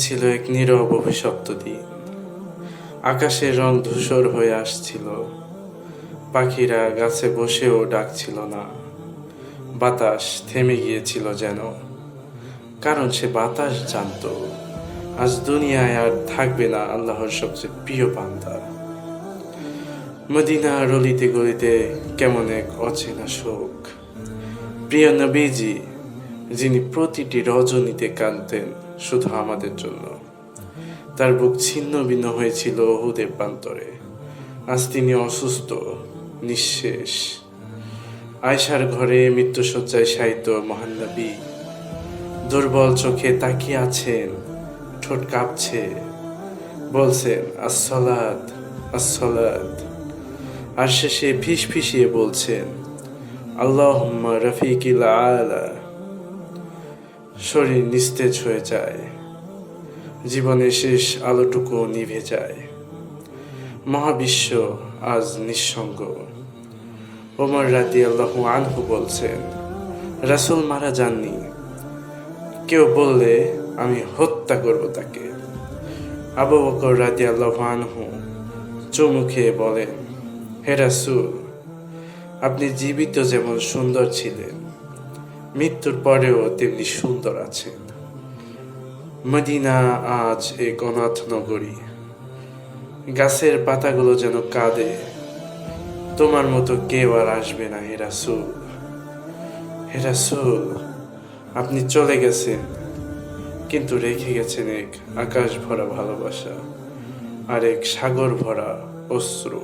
ছিল এক নীরব অভিশপ্ত দিন। আকাশের রং ধূসর হয়ে আসছিল, পাখিরা গাছে বসেও ডাকছিল না। বাতাস থেমে গিয়েছিল যেন, কারণ সে বাতাস জানতো আজ দুনিয়ায় আর থাকবে না আল্লাহর সবচেয়ে প্রিয় বান্দা। মদিনার অলিতে গলিতে কেমন এক অচেনা শোক। প্রিয় নবীজি, যিনি প্রতিটি রজনীতে কাঁদতেন শুধু আমাদের জন্য, তার বুক ছিন্ন ভিন্ন হয়েছিল উহুদের প্রান্তরে। আজ তিনি অসুস্থ, নিঃশেষ। আয়সার ঘরে মৃত্যুশয্যায় শায়িত মহান নবী দুর্বল চোখে তাকিয়ে আছেন, ঠোঁট কাঁপছে, বলছেন আসসালাত আসসালাত। আর শেষে ফিসফিসিয়ে বলছেন আল্লাহুম্মা রফিকিল আলা। শরীর নিস্তেজ হয়ে যায়, জীবনের শেষ আলোটুকু নিভে যায়। মহাবিশ্ব আজ নিঃসঙ্গ। ওমর রাদিয়াল্লাহু আনহু বলছেন, রাসূল মারা যাননি, কেউ বললে আমি হত্যা করব তাকে। আবু বকর রাদিয়াল্লাহু আনহু চুমু খেয়ে বলেন, হে রাসূল, আপনি জীবিত যেমন সুন্দর ছিলেন, মৃত্যুর পরেও তেমনি সুন্দর আছেন। মদিনা আজ এক অনাথ নগরী। গাছের পাতাগুলো যেন কাঁদে, তোমার মতো কেউ আর আসবে না হে রাসূল। হে রাসূল, আপনি চলে গেছেন, কিন্তু রেখে গেছেন এক আকাশ ভরা ভালোবাসা আর এক সাগর ভরা অশ্রু।